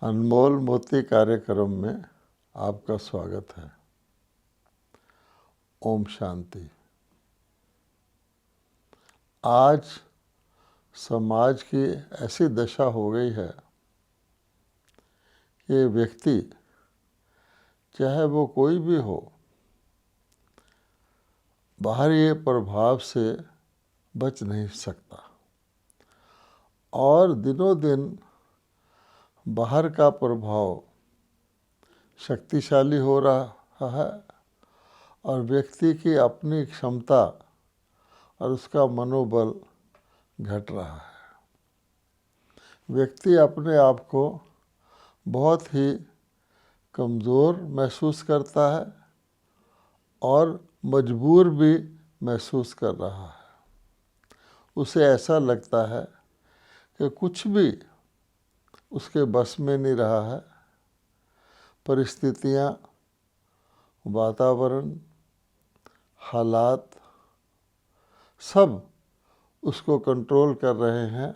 अनमोल मोती कार्यक्रम में आपका स्वागत है। ओम शांति। आज समाज की ऐसी दशा हो गई है कि व्यक्ति चाहे वो कोई भी हो, बाहरी प्रभाव से बच नहीं सकता और दिनों दिन बाहर का प्रभाव शक्तिशाली हो रहा है और व्यक्ति की अपनी क्षमता और उसका मनोबल घट रहा है। व्यक्ति अपने आप को बहुत ही कमज़ोर महसूस करता है और मजबूर भी महसूस कर रहा है। उसे ऐसा लगता है कि कुछ भी उसके बस में नहीं रहा है। परिस्थितियाँ, वातावरण, हालात सब उसको कंट्रोल कर रहे हैं।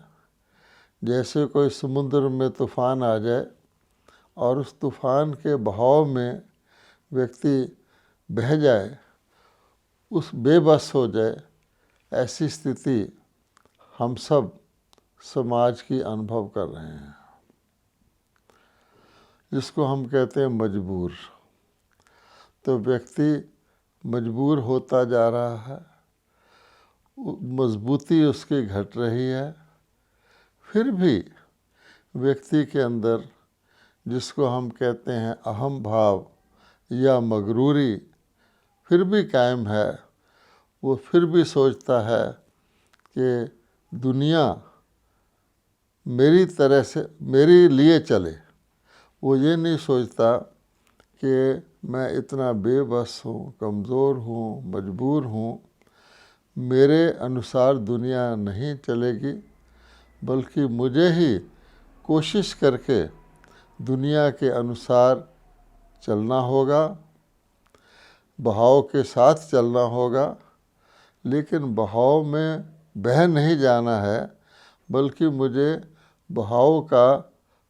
जैसे कोई समुद्र में तूफ़ान आ जाए और उस तूफ़ान के बहाव में व्यक्ति बह जाए, उस बेबस हो जाए, ऐसी स्थिति हम सब समाज की अनुभव कर रहे हैं, जिसको हम कहते हैं मजबूर। तो व्यक्ति मजबूर होता जा रहा है, मजबूती उसकी घट रही है। फिर भी व्यक्ति के अंदर, जिसको हम कहते हैं अहम भाव या मगरूरी, फिर भी कायम है। वो फिर भी सोचता है कि दुनिया मेरी तरह से मेरे लिए चले। वो ये नहीं सोचता कि मैं इतना बेबस हूँ, कमज़ोर हूँ, मजबूर हूँ, मेरे अनुसार दुनिया नहीं चलेगी, बल्कि मुझे ही कोशिश करके दुनिया के अनुसार चलना होगा, बहाव के साथ चलना होगा। लेकिन बहाव में बह नहीं जाना है, बल्कि मुझे बहाव का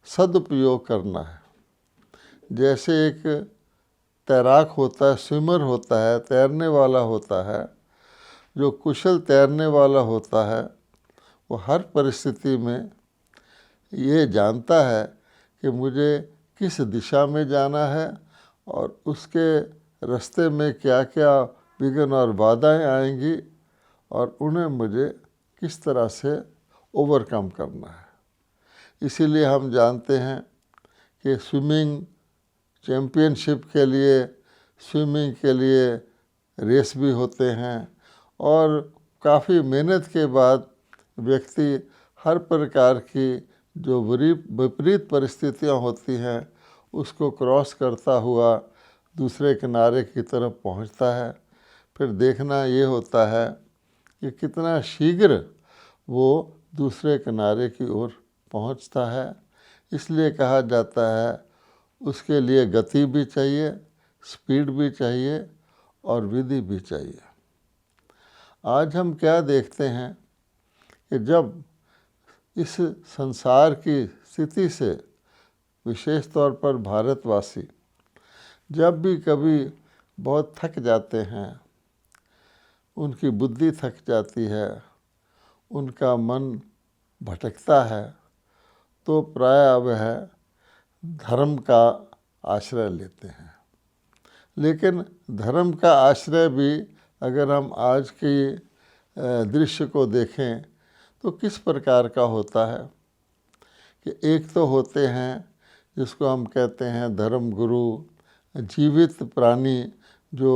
सदुपयोग करना है। जैसे एक तैराक होता है, स्विमर होता है, तैरने वाला होता है। जो कुशल तैरने वाला होता है वो हर परिस्थिति में ये जानता है कि मुझे किस दिशा में जाना है और उसके रास्ते में क्या क्या विघ्न और बाधाएं आएंगी और उन्हें मुझे किस तरह से ओवरकम करना है। इसीलिए हम जानते हैं कि स्विमिंग चैम्पियनशिप के लिए, स्विमिंग के लिए रेस भी होते हैं और काफ़ी मेहनत के बाद व्यक्ति हर प्रकार की जो विपरीत परिस्थितियां होती हैं उसको क्रॉस करता हुआ दूसरे किनारे की तरफ पहुंचता है। फिर देखना ये होता है कि कितना शीघ्र वो दूसरे किनारे की ओर पहुंचता है। इसलिए कहा जाता है उसके लिए गति भी चाहिए, स्पीड भी चाहिए और विधि भी चाहिए। आज हम क्या देखते हैं कि जब इस संसार की स्थिति से, विशेष तौर पर भारतवासी जब भी कभी बहुत थक जाते हैं, उनकी बुद्धि थक जाती है, उनका मन भटकता है, तो प्रायः वह धर्म का आश्रय लेते हैं। लेकिन धर्म का आश्रय भी अगर हम आज के दृश्य को देखें तो किस प्रकार का होता है कि एक तो होते हैं जिसको हम कहते हैं धर्म गुरु, जीवित प्राणी जो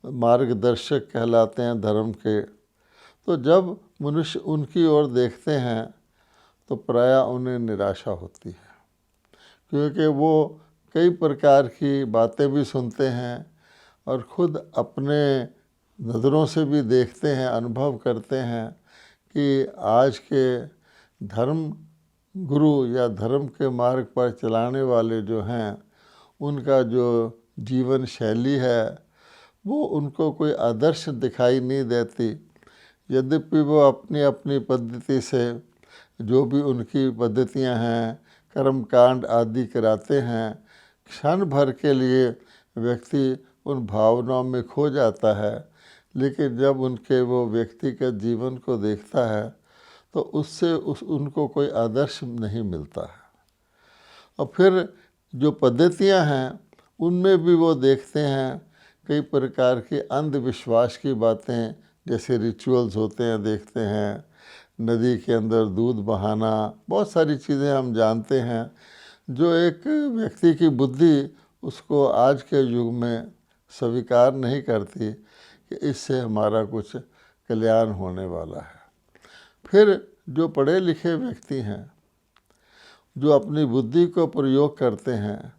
मार्गदर्शक कहलाते हैं धर्म के। तो जब मनुष्य उनकी ओर देखते हैं तो प्रायः उन्हें निराशा होती है, क्योंकि वो कई प्रकार की बातें भी सुनते हैं और खुद अपने नज़रों से भी देखते हैं, अनुभव करते हैं कि आज के धर्म गुरु या धर्म के मार्ग पर चलाने वाले जो हैं, उनका जो जीवन शैली है वो उनको कोई आदर्श दिखाई नहीं देती। यद्यपि वो अपनी अपनी पद्धति से, जो भी उनकी पद्धतियां हैं, कर्मकांड आदि कराते हैं, क्षण भर के लिए व्यक्ति उन भावनाओं में खो जाता है, लेकिन जब वो व्यक्तिगत जीवन को देखता है तो उससे उनको कोई आदर्श नहीं मिलता है। और फिर जो पद्धतियां हैं उनमें भी वो देखते हैं कई प्रकार के अंधविश्वास की बातें, जैसे रिचुअल्स होते हैं, देखते हैं नदी के अंदर दूध बहाना, बहुत सारी चीज़ें हम जानते हैं जो एक व्यक्ति की बुद्धि उसको आज के युग में स्वीकार नहीं करती कि इससे हमारा कुछ कल्याण होने वाला है। फिर जो पढ़े लिखे व्यक्ति हैं, जो अपनी बुद्धि को प्रयोग करते हैं,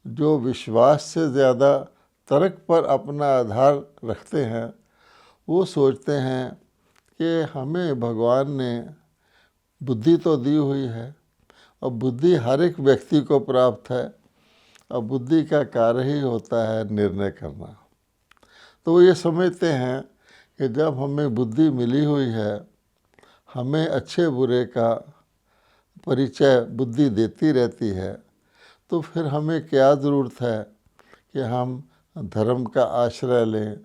जो विश्वास से ज़्यादा तर्क पर अपना आधार रखते हैं, वो सोचते हैं कि हमें भगवान ने बुद्धि तो दी हुई है और बुद्धि हर एक व्यक्ति को प्राप्त है और बुद्धि का कार्य ही होता है निर्णय करना। तो वो ये समझते हैं कि जब हमें बुद्धि मिली हुई है, हमें अच्छे बुरे का परिचय बुद्धि देती रहती है, तो फिर हमें क्या ज़रूरत है कि हम धर्म का आश्रय लें,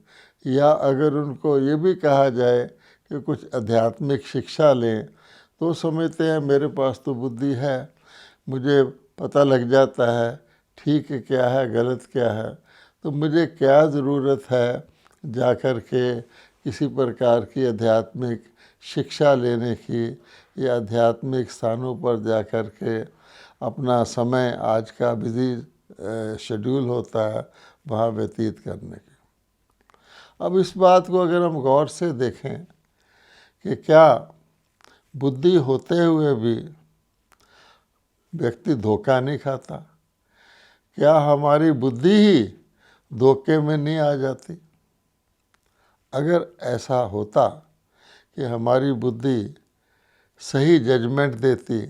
या अगर उनको ये भी कहा जाए कि कुछ आध्यात्मिक शिक्षा लें तो समझते हैं मेरे पास तो बुद्धि है, मुझे पता लग जाता है ठीक क्या है गलत क्या है, तो मुझे क्या ज़रूरत है जा कर के किसी प्रकार की आध्यात्मिक शिक्षा लेने की, या आध्यात्मिक स्थानों पर जा कर के अपना समय, आज का बिजी शेड्यूल होता है, वहाँ व्यतीत करने की। अब इस बात को अगर हम गौर से देखें कि क्या बुद्धि होते हुए भी व्यक्ति धोखा नहीं खाता, क्या हमारी बुद्धि ही धोखे में नहीं आ जाती? अगर ऐसा होता कि हमारी बुद्धि सही जजमेंट देती,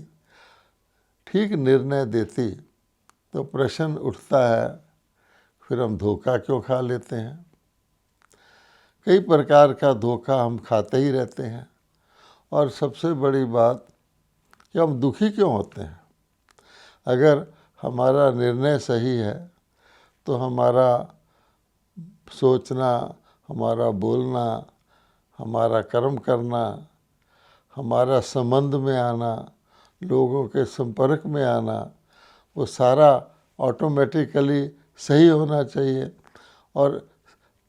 ठीक निर्णय देती, तो प्रश्न उठता है फिर हम धोखा क्यों खा लेते हैं? कई प्रकार का धोखा हम खाते ही रहते हैं, और सबसे बड़ी बात कि हम दुखी क्यों होते हैं? अगर हमारा निर्णय सही है तो हमारा सोचना, हमारा बोलना, हमारा कर्म करना, हमारा संबंध में आना, लोगों के संपर्क में आना, वो सारा ऑटोमेटिकली सही होना चाहिए, और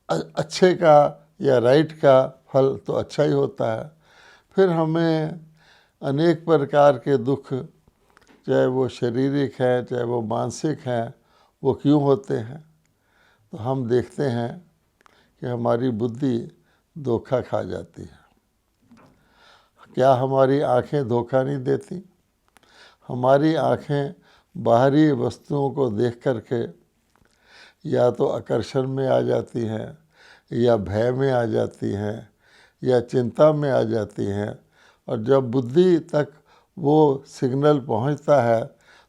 अच्छे का या राइट का फल तो अच्छा ही होता है। फिर हमें अनेक प्रकार के दुख, चाहे वो शारीरिक है चाहे वो मानसिक हैं, वो क्यों होते हैं? तो हम देखते हैं कि हमारी बुद्धि धोखा खा जाती है। क्या हमारी आँखें धोखा नहीं देती? हमारी आँखें बाहरी वस्तुओं को देख कर के या तो आकर्षण में आ जाती हैं, या भय में आ जाती हैं, या चिंता में आ जाती हैं, और जब बुद्धि तक वो सिग्नल पहुंचता है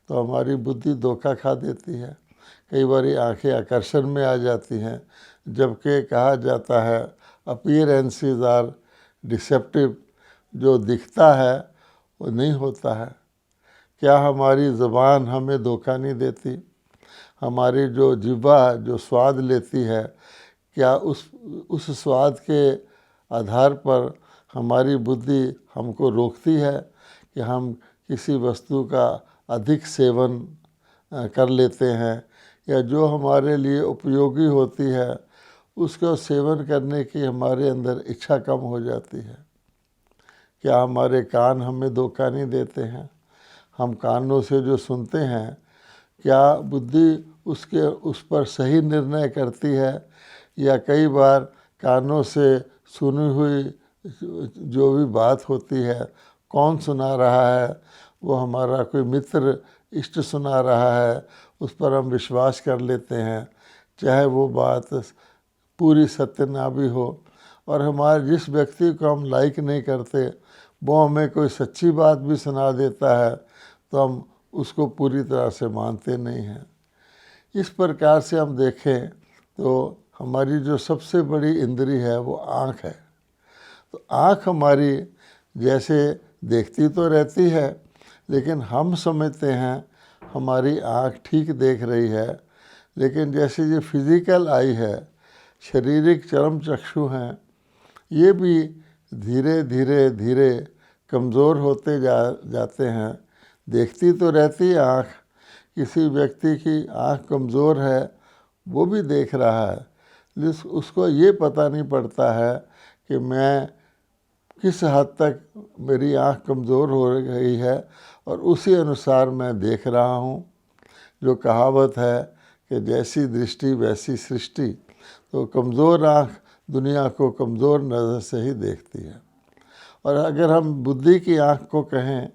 तो हमारी बुद्धि धोखा खा देती है। कई बार आंखें आकर्षण में आ जाती हैं, जबकि कहा जाता है अपीयरेंसेस आर डिसेप्टिव, जो दिखता है वो नहीं होता है। क्या हमारी ज़बान हमें धोखा नहीं देती? हमारी जो जिह्वा जो स्वाद लेती है, क्या उस स्वाद के आधार पर हमारी बुद्धि हमको रोकती है कि हम किसी वस्तु का अधिक सेवन कर लेते हैं, या जो हमारे लिए उपयोगी होती है उसका सेवन करने की हमारे अंदर इच्छा कम हो जाती है? क्या हमारे कान हमें धोखा नहीं देते हैं? हम कानों से जो सुनते हैं, क्या बुद्धि उस पर सही निर्णय करती है, या कई बार कानों से सुनी हुई जो भी बात होती है, कौन सुना रहा है, वो हमारा कोई मित्र इष्ट सुना रहा है, उस पर हम विश्वास कर लेते हैं, चाहे वो बात पूरी सत्य ना भी हो। और हमारे जिस व्यक्ति को हम लाइक नहीं करते, वो हमें कोई सच्ची बात भी सुना देता है तो हम उसको पूरी तरह से मानते नहीं हैं। इस प्रकार से हम देखें तो हमारी जो सबसे बड़ी इंद्री है वो आँख है। तो आँख हमारी जैसे देखती तो रहती है, लेकिन हम समझते हैं हमारी आँख ठीक देख रही है, लेकिन जैसे ये फिजिकल आई है, शारीरिक चरम चक्षु हैं, ये भी धीरे धीरे धीरे कमज़ोर होते जाते हैं। देखती तो रहती है आँख, किसी व्यक्ति की आँख कमज़ोर है वो भी देख रहा है, लेकिन उसको ये पता नहीं पड़ता है कि मैं किस हद तक मेरी आँख कमज़ोर हो गई है और उसी अनुसार मैं देख रहा हूँ। जो कहावत है कि जैसी दृष्टि वैसी सृष्टि, तो कमज़ोर आँख दुनिया को कमज़ोर नज़र से ही देखती है। और अगर हम बुद्धि की आँख को कहें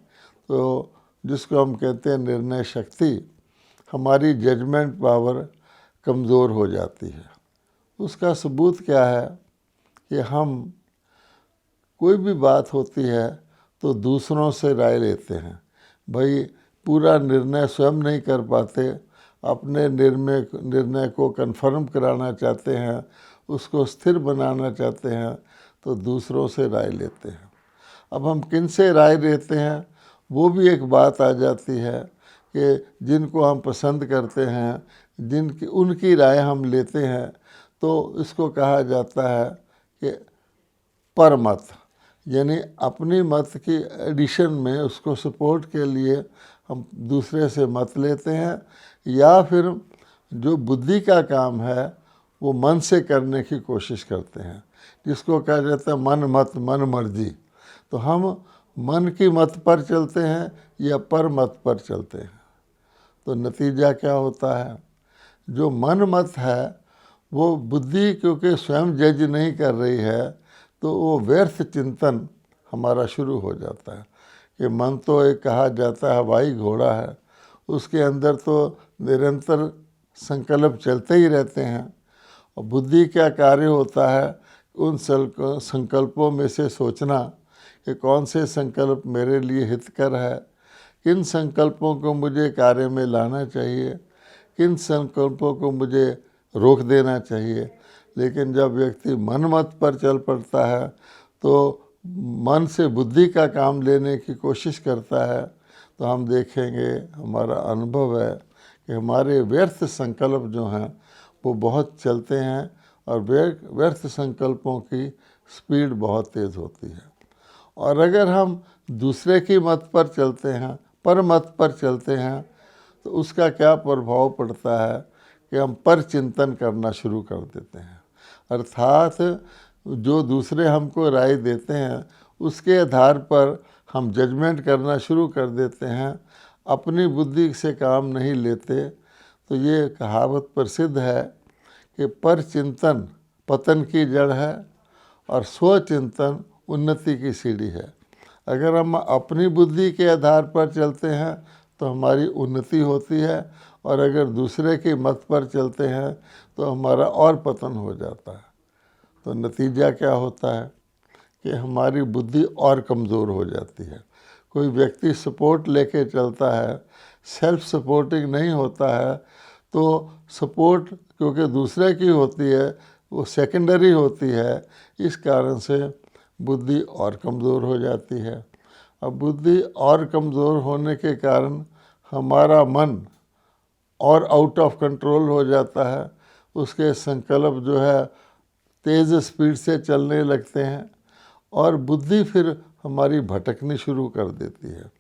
तो जिसको हम कहते हैं निर्णय शक्ति, हमारी जजमेंट पावर कमज़ोर हो जाती है। उसका सबूत क्या है कि हम कोई भी बात होती है तो दूसरों से राय लेते हैं। भाई पूरा निर्णय स्वयं नहीं कर पाते, अपने निर्णय को कन्फर्म कराना चाहते हैं, उसको स्थिर बनाना चाहते हैं, तो दूसरों से राय लेते हैं। अब हम किन से राय लेते हैं वो भी एक बात आ जाती है कि जिनको हम पसंद करते हैं, उनकी राय हम लेते हैं, तो इसको कहा जाता है कि परमत, यानी अपनी मत की एडिशन में उसको सपोर्ट के लिए हम दूसरे से मत लेते हैं, या फिर जो बुद्धि का काम है वो मन से करने की कोशिश करते हैं, जिसको कहा जाता है मन मत मन मर्जी। तो हम मन की मत पर चलते हैं या पर मत पर चलते हैं, तो नतीजा क्या होता है, जो मन मत है वो बुद्धि क्योंकि स्वयं जज नहीं कर रही है, तो वो व्यर्थ चिंतन हमारा शुरू हो जाता है कि मन तो एक कहा जाता है हवाई घोड़ा है, उसके अंदर तो निरंतर संकल्प चलते ही रहते हैं। और बुद्धि क्या कार्य होता है, उन संकल्पों में से सोचना कि कौन से संकल्प मेरे लिए हितकर है, किन संकल्पों को मुझे कार्य में लाना चाहिए, किन संकल्पों को मुझे रोक देना चाहिए। लेकिन जब व्यक्ति मन मत पर चल पड़ता है तो मन से बुद्धि का काम लेने की कोशिश करता है, तो हम देखेंगे, हमारा अनुभव है कि हमारे व्यर्थ संकल्प जो हैं वो बहुत चलते हैं और व्यर्थ संकल्पों की स्पीड बहुत तेज़ होती है। और अगर हम दूसरे की मत पर चलते हैं, पर मत पर चलते हैं, तो उसका क्या प्रभाव पड़ता है कि हम पर चिंतन करना शुरू कर देते हैं। अर्थात जो दूसरे हमको राय देते हैं उसके आधार पर हम जजमेंट करना शुरू कर देते हैं, अपनी बुद्धि से काम नहीं लेते। तो ये कहावत प्रसिद्ध है कि पर चिंतन पतन की जड़ है और स्वचिंतन उन्नति की सीढ़ी है। अगर हम अपनी बुद्धि के आधार पर चलते हैं तो हमारी उन्नति होती है, और अगर दूसरे की मत पर चलते हैं तो हमारा और पतन हो जाता है। तो नतीजा क्या होता है कि हमारी बुद्धि और कमज़ोर हो जाती है। कोई व्यक्ति सपोर्ट लेके चलता है, सेल्फ सपोर्टिंग नहीं होता है, तो सपोर्ट क्योंकि दूसरे की होती है वो सेकेंडरी होती है, इस कारण से बुद्धि और कमज़ोर हो जाती है। अब बुद्धि और कमज़ोर होने के कारण हमारा मन और आउट ऑफ कंट्रोल हो जाता है, उसके संकल्प जो है तेज़ स्पीड से चलने लगते हैं और बुद्धि फिर हमारी भटकनी शुरू कर देती है।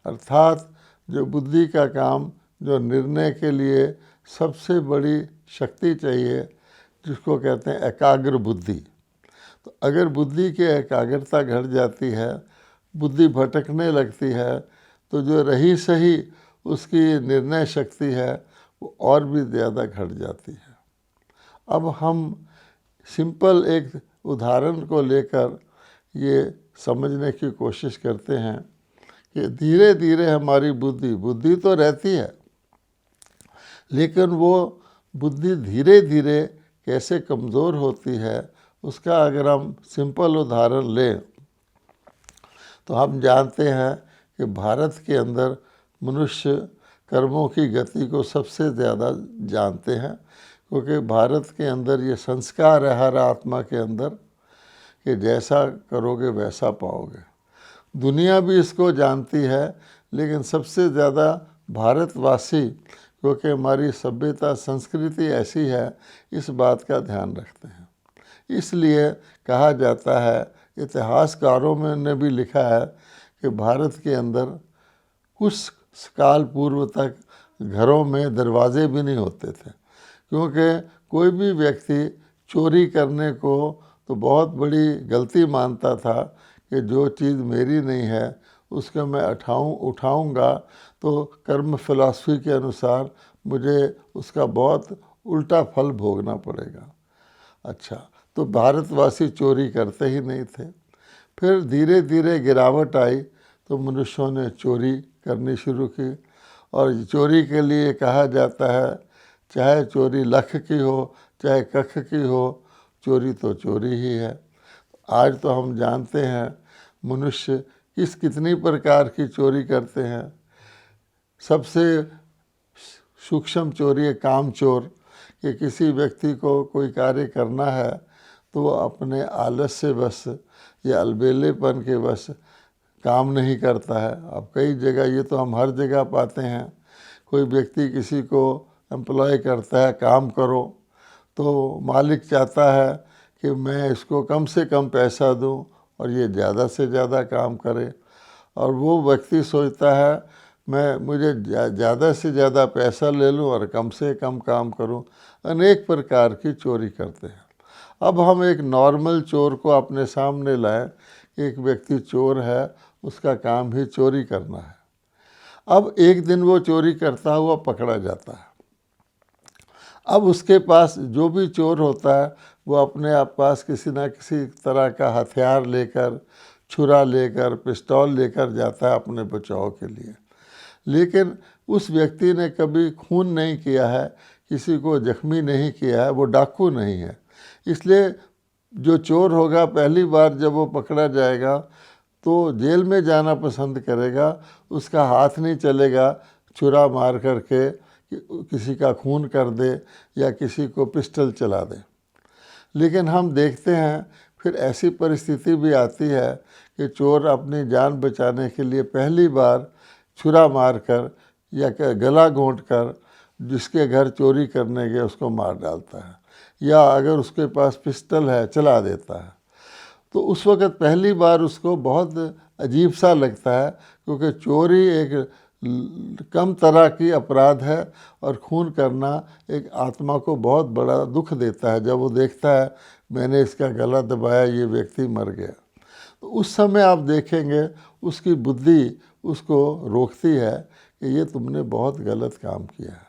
अर्थात जो बुद्धि का काम, जो निर्णय के लिए सबसे बड़ी शक्ति चाहिए, जिसको कहते हैं एकाग्र बुद्धि, तो अगर बुद्धि की एकाग्रता घट जाती है, बुद्धि भटकने लगती है, तो जो रही सही उसकी निर्णय शक्ति है वो और भी ज़्यादा घट जाती है। अब हम सिंपल एक उदाहरण को लेकर ये समझने की कोशिश करते हैं कि धीरे धीरे हमारी बुद्धि तो रहती है, लेकिन वो बुद्धि धीरे धीरे कैसे कमज़ोर होती है, उसका अगर हम सिंपल उदाहरण लें तो हम जानते हैं कि भारत के अंदर मनुष्य कर्मों की गति को सबसे ज़्यादा जानते हैं, क्योंकि भारत के अंदर ये संस्कार है हर आत्मा के अंदर कि जैसा करोगे वैसा पाओगे। दुनिया भी इसको जानती है, लेकिन सबसे ज़्यादा भारतवासी, क्योंकि हमारी सभ्यता संस्कृति ऐसी है, इस बात का ध्यान रखते हैं। इसलिए कहा जाता है, इतिहासकारों में ने भी लिखा है कि भारत के अंदर कुछ काल पूर्व तक घरों में दरवाजे भी नहीं होते थे, क्योंकि कोई भी व्यक्ति चोरी करने को तो बहुत बड़ी गलती मानता था कि जो चीज़ मेरी नहीं है उसको मैं उठाऊंगा तो कर्म फिलॉसफी के अनुसार मुझे उसका बहुत उल्टा फल भोगना पड़ेगा। अच्छा, तो भारतवासी चोरी करते ही नहीं थे। फिर धीरे धीरे गिरावट आई तो मनुष्यों ने चोरी करनी शुरू की, और चोरी के लिए कहा जाता है, चाहे चोरी लख की हो चाहे कख की हो, चोरी तो चोरी ही है। आज तो हम जानते हैं मनुष्य कितनी प्रकार की चोरी करते हैं। सबसे सूक्ष्म चोरी है काम चोर, कि किसी व्यक्ति को कोई कार्य करना है तो वो अपने आलस्य वश या अलबेलेपन के वश काम नहीं करता है। अब कई जगह ये तो हम हर जगह पाते हैं, कोई व्यक्ति किसी को एम्प्लॉय करता है, काम करो, तो मालिक चाहता है कि मैं इसको कम से कम पैसा दूं और ये ज़्यादा से ज़्यादा काम करे, और वो व्यक्ति सोचता है मुझे ज़्यादा से ज़्यादा पैसा ले लूं और कम से कम काम करूं। अनेक प्रकार की चोरी करते हैं। अब हम एक नॉर्मल चोर को अपने सामने लाएं, एक व्यक्ति चोर है, उसका काम ही चोरी करना है। अब एक दिन वो चोरी करता हुआ पकड़ा जाता है। अब उसके पास जो भी चोर होता है वो अपने आप पास किसी न किसी तरह का हथियार लेकर, छुरा लेकर, पिस्तौल लेकर जाता है अपने बचाव के लिए। लेकिन उस व्यक्ति ने कभी खून नहीं किया है, किसी को जख्मी नहीं किया है, वो डाकू नहीं है। इसलिए जो चोर होगा पहली बार जब वो पकड़ा जाएगा तो जेल में जाना पसंद करेगा, उसका हाथ नहीं चलेगा छुरा मार करके किसी का खून कर दे या किसी को पिस्टल चला दे। लेकिन हम देखते हैं फिर ऐसी परिस्थिति भी आती है कि चोर अपनी जान बचाने के लिए पहली बार छुरा मार कर या गला घोंट कर जिसके घर चोरी करने गया उसको मार डालता है, या अगर उसके पास पिस्टल है चला देता है। तो उस वक़्त पहली बार उसको बहुत अजीब सा लगता है, क्योंकि चोरी एक कम तरह की अपराध है और खून करना एक आत्मा को बहुत बड़ा दुख देता है। जब वो देखता है मैंने इसका गला दबाया, ये व्यक्ति मर गया, तो उस समय आप देखेंगे उसकी बुद्धि उसको रोकती है कि ये तुमने बहुत गलत काम किया है।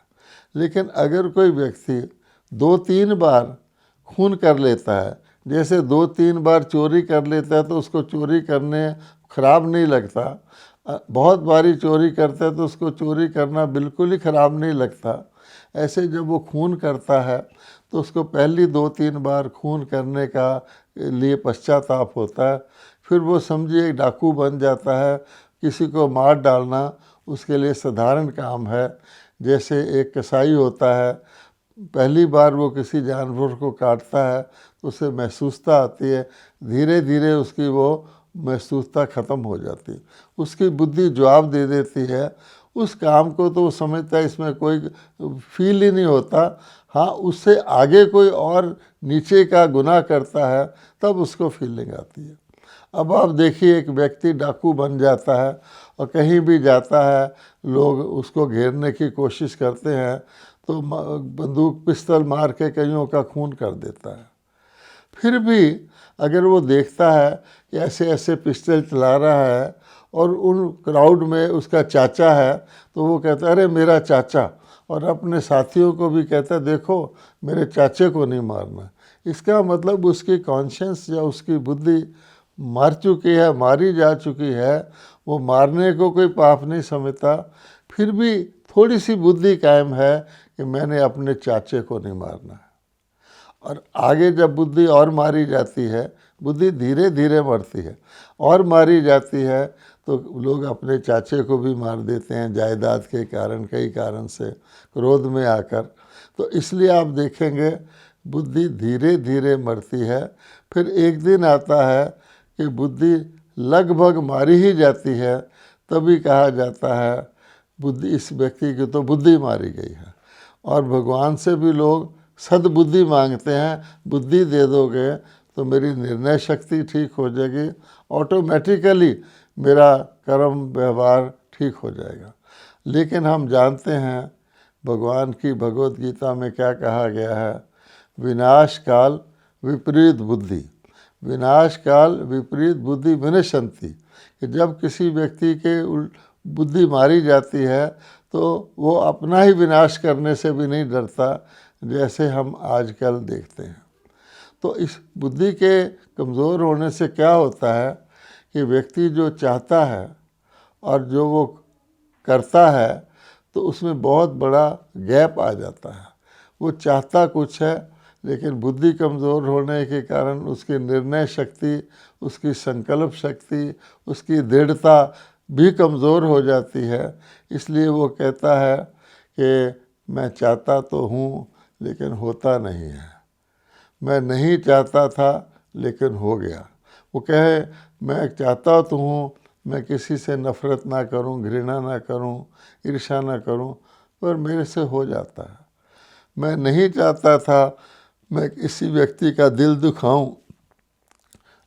लेकिन अगर कोई व्यक्ति 2-3 बार खून कर लेता है, जैसे 2-3 बार चोरी कर लेता है तो उसको चोरी करने खराब नहीं लगता, बहुत बारी चोरी करता है तो उसको चोरी करना बिल्कुल ही ख़राब नहीं लगता। ऐसे जब वो खून करता है तो उसको पहली 2-3 बार खून करने का लिए पश्चाताप होता है। फिर वो समझिए डाकू बन जाता है, किसी को मार डालना उसके लिए साधारण काम है। जैसे एक कसाई होता है, पहली बार वो किसी जानवर को काटता है तो उसे महसूसता आती है, धीरे धीरे उसकी वो महसूसता ख़त्म हो जाती है, उसकी बुद्धि जवाब दे देती है। उस काम को तो वो समझता है इसमें कोई फील ही नहीं होता। हाँ, उससे आगे कोई और नीचे का गुनाह करता है तब उसको फीलिंग आती है। अब आप देखिए एक व्यक्ति डाकू बन जाता है और कहीं भी जाता है, लोग उसको घेरने की कोशिश करते हैं तो बंदूक पिस्तौल मार के कईयों का खून कर देता है। फिर भी अगर वो देखता है कि ऐसे ऐसे पिस्टल चला रहा है और उन क्राउड में उसका चाचा है तो वो कहता है अरे मेरा चाचा, और अपने साथियों को भी कहता है देखो मेरे चाचे को नहीं मारना। इसका मतलब उसकी कॉन्शियंस या उसकी बुद्धि मर चुकी है, मारी जा चुकी है, वो मारने को कोई पाप नहीं समझता। फिर भी थोड़ी सी बुद्धि कायम है कि मैंने अपने चाचे को नहीं मारना है। और आगे जब बुद्धि और मारी जाती है, बुद्धि धीरे धीरे मरती है और मारी जाती है, तो लोग अपने चाचे को भी मार देते हैं जायदाद के कारण, कई कारण से क्रोध में आकर। तो इसलिए आप देखेंगे बुद्धि धीरे धीरे मरती है। फिर एक दिन आता है कि बुद्धि लगभग मारी ही जाती है तभी कहा जाता है बुद्धि, इस व्यक्ति की तो बुद्धि मारी गई है। और भगवान से भी लोग सद्बुद्धि मांगते हैं, बुद्धि दे दोगे तो मेरी निर्णय शक्ति ठीक हो जाएगी, ऑटोमेटिकली मेरा कर्म व्यवहार ठीक हो जाएगा। लेकिन हम जानते हैं भगवान की भगवत गीता में क्या कहा गया है, विनाश काल विपरीत बुद्धि, विनाश काल विपरीत बुद्धि विनश्यन्ति, कि जब किसी व्यक्ति के बुद्धि मारी जाती है तो वो अपना ही विनाश करने से भी नहीं डरता, जैसे हम आजकल देखते हैं। तो इस बुद्धि के कमज़ोर होने से क्या होता है कि व्यक्ति जो चाहता है और जो वो करता है तो उसमें बहुत बड़ा गैप आ जाता है। वो चाहता कुछ है लेकिन बुद्धि कमज़ोर होने के कारण उसकी निर्णय शक्ति, उसकी संकल्प शक्ति, उसकी दृढ़ता भी कमज़ोर हो जाती है। इसलिए वो कहता है कि मैं चाहता तो हूँ लेकिन होता नहीं है, मैं नहीं चाहता था लेकिन हो गया। वो कहे मैं चाहता तो हूँ, मैं किसी से नफ़रत ना करूँ, घृणा ना करूँ, ईर्ष्या ना करूँ, पर मेरे से हो जाता है। मैं नहीं चाहता था मैं किसी व्यक्ति का दिल दुखाऊं,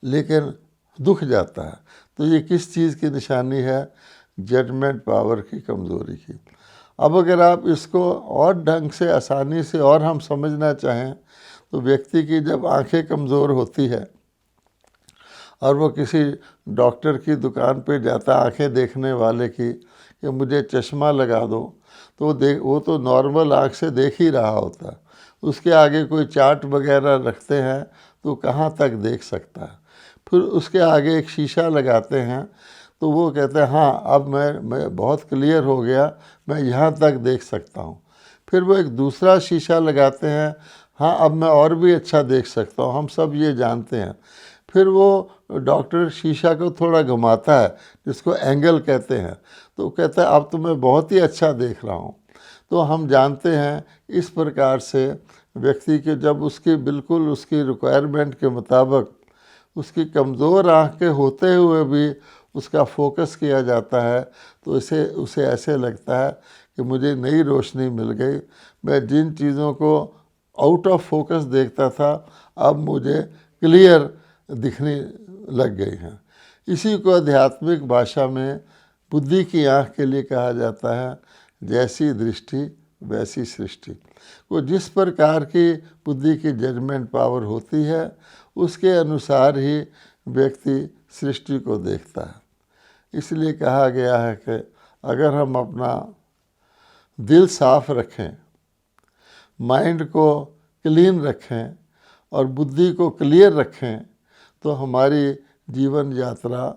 लेकिन दुख जाता है। तो ये किस चीज़ की निशानी है? जजमेंट पावर की कमज़ोरी की। अब अगर आप इसको और ढंग से आसानी से और हम समझना चाहें तो व्यक्ति की जब आंखें कमज़ोर होती है और वो किसी डॉक्टर की दुकान पे जाता आंखें देखने वाले की कि मुझे चश्मा लगा दो, तो वो तो नॉर्मल आँख से देख ही रहा होता, उसके आगे कोई चार्ट वगैरह रखते हैं तो कहाँ तक देख सकता है। फिर उसके आगे एक शीशा लगाते हैं तो वो कहते हैं हाँ अब मैं बहुत क्लियर हो गया, मैं यहाँ तक देख सकता हूँ। फिर वो एक दूसरा शीशा लगाते हैं, हाँ अब मैं और भी अच्छा देख सकता हूँ, हम सब ये जानते हैं। फिर वो डॉक्टर शीशा को थोड़ा घुमाता है जिसको एंगल कहते हैं, तो कहता है अब तो मैं बहुत ही अच्छा देख रहा हूँ। तो हम जानते हैं इस प्रकार से व्यक्ति के जब उसकी बिल्कुल उसकी रिक्वायरमेंट के मुताबिक उसकी कमज़ोर आँख के होते हुए भी उसका फोकस किया जाता है तो उसे ऐसे लगता है कि मुझे नई रोशनी मिल गई, मैं जिन चीज़ों को आउट ऑफ फोकस देखता था अब मुझे क्लियर दिखने लग गई हैं। इसी को आध्यात्मिक भाषा में बुद्धि की आँख के लिए कहा जाता है जैसी दृष्टि वैसी सृष्टि। वो जिस प्रकार की बुद्धि की जजमेंट पावर होती है उसके अनुसार ही व्यक्ति सृष्टि को देखता है। इसलिए कहा गया है कि अगर हम अपना दिल साफ रखें, माइंड को क्लीन रखें और बुद्धि को क्लियर रखें तो हमारी जीवन यात्रा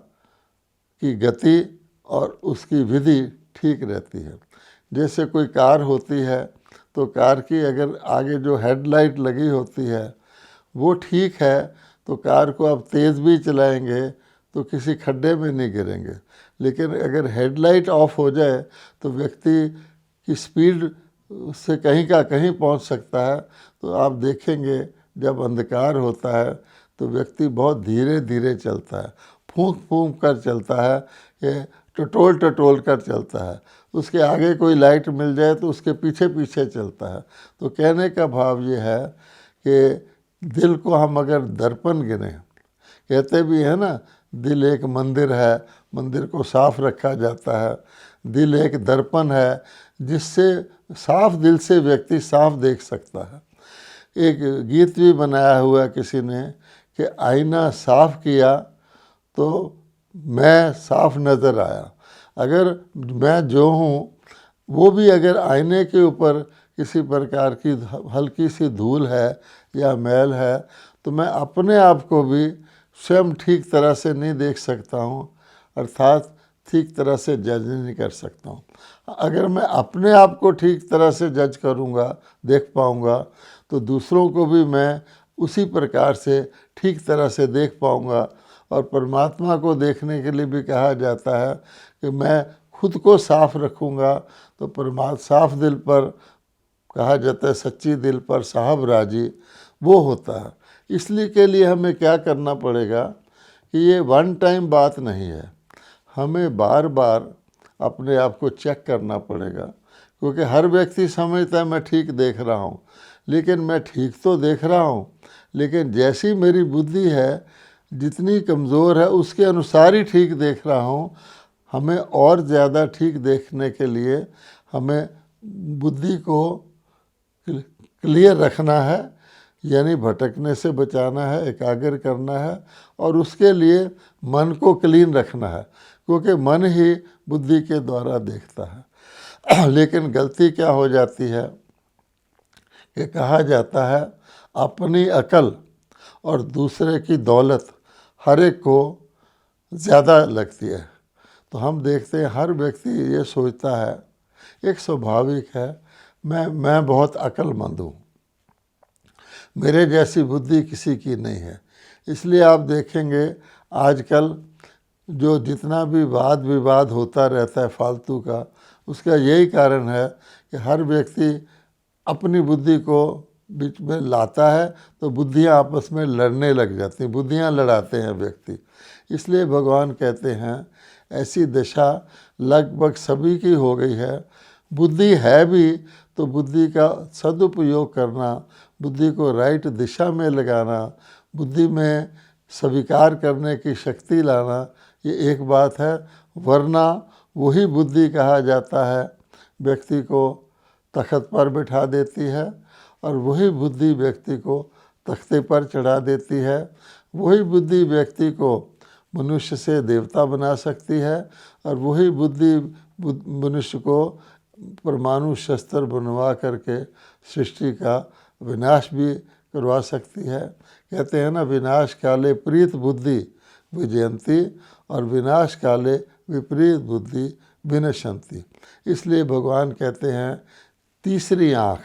की गति और उसकी विधि ठीक रहती है। जैसे कोई कार होती है तो कार की अगर आगे जो हेडलाइट लगी होती है वो ठीक है तो कार को आप तेज़ भी चलाएंगे तो किसी खड्डे में नहीं गिरेंगे। लेकिन अगर हेडलाइट ऑफ हो जाए तो व्यक्ति की स्पीड से कहीं का कहीं पहुंच सकता है। तो आप देखेंगे जब अंधकार होता है तो व्यक्ति बहुत धीरे धीरे चलता है, फूंक फूंक कर चलता है, ये टटोल टटोल कर चलता है। उसके आगे कोई लाइट मिल जाए तो उसके पीछे पीछे चलता है। तो कहने का भाव ये है कि दिल को हम अगर दर्पण गिनें, कहते भी है ना दिल एक मंदिर है, मंदिर को साफ रखा जाता है। दिल एक दर्पण है जिससे साफ दिल से व्यक्ति साफ देख सकता है। एक गीत भी बनाया हुआ किसी ने कि आईना साफ किया तो मैं साफ नज़र आया। अगर मैं जो हूँ वो भी अगर आईने के ऊपर किसी प्रकार की हल्की सी धूल है या मैल है तो मैं अपने आप को भी स्वयं ठीक तरह से नहीं देख सकता हूँ, अर्थात ठीक तरह से जज नहीं कर सकता हूँ। अगर मैं अपने आप को ठीक तरह से जज करूँगा, देख पाऊँगा, तो दूसरों को भी मैं उसी प्रकार से ठीक तरह से देख पाऊँगा। और परमात्मा को देखने के लिए भी कहा जाता है कि मैं खुद को साफ रखूँगा तो साफ दिल पर कहा जाता है सच्ची दिल पर साहब राजी वो होता है। इसलिए के लिए हमें क्या करना पड़ेगा कि ये वन टाइम बात नहीं है, हमें बार बार अपने आप को चेक करना पड़ेगा, क्योंकि हर व्यक्ति समझता है मैं ठीक देख रहा हूँ, लेकिन मैं ठीक तो देख रहा हूँ, लेकिन जैसी मेरी बुद्धि है, जितनी कमज़ोर है, उसके अनुसार ही ठीक देख रहा हूँ। हमें और ज़्यादा ठीक देखने के लिए हमें बुद्धि को क्लियर रखना है, यानी भटकने से बचाना है, एकाग्र करना है, और उसके लिए मन को क्लीन रखना है, क्योंकि मन ही बुद्धि के द्वारा देखता है। लेकिन गलती क्या हो जाती है कि कहा जाता है अपनी अकल और दूसरे की दौलत हर एक को ज़्यादा लगती है। तो हम देखते हैं हर व्यक्ति ये सोचता है, एक स्वाभाविक है, मैं बहुत अक्लमंद हूँ, मेरे जैसी बुद्धि किसी की नहीं है। इसलिए आप देखेंगे आजकल जो जितना भी वाद विवाद होता रहता है फालतू का, उसका यही कारण है कि हर व्यक्ति अपनी बुद्धि को बीच में लाता है, तो बुद्धियाँ आपस में लड़ने लग जाती हैं, बुद्धियाँ लड़ाते हैं व्यक्ति। इसलिए भगवान कहते हैं ऐसी दशा लगभग सभी की हो गई है। बुद्धि है भी तो बुद्धि का सदुपयोग करना, बुद्धि को राइट दिशा में लगाना, बुद्धि में स्वीकार करने की शक्ति लाना, ये एक बात है। वरना वही बुद्धि कहा जाता है व्यक्ति को तख्त पर बिठा देती है, और वही बुद्धि व्यक्ति को तख्ते पर चढ़ा देती है। वही बुद्धि व्यक्ति को मनुष्य से देवता बना सकती है, और वही बुद्धि मनुष्य को परमाणु शस्त्र बनवा करके सृष्टि का विनाश भी करवा सकती है। कहते हैं ना, विनाश काले प्रीत बुद्धि विजयंती और विनाश काले विपरीत बुद्धि विनशंति। इसलिए भगवान कहते हैं तीसरी आँख,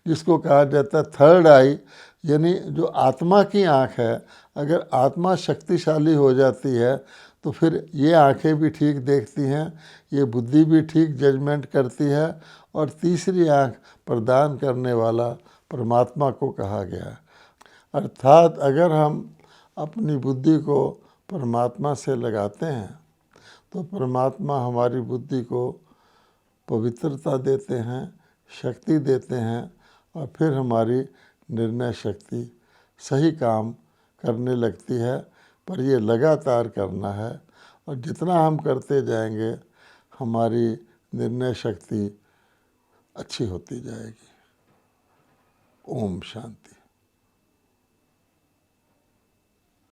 जिसको कहा जाता है थर्ड आई, यानी जो आत्मा की आँख है, अगर आत्मा शक्तिशाली हो जाती है तो फिर ये आँखें भी ठीक देखती हैं, ये बुद्धि भी ठीक जजमेंट करती है, और तीसरी आँख प्रदान करने वाला परमात्मा को कहा गया है। अर्थात अगर हम अपनी बुद्धि को परमात्मा से लगाते हैं तो परमात्मा हमारी बुद्धि को पवित्रता देते हैं, शक्ति देते हैं, और फिर हमारी निर्णय शक्ति सही काम करने लगती है। पर ये लगातार करना है, और जितना हम करते जाएंगे हमारी निर्णय शक्ति अच्छी होती जाएगी। ओम शांति।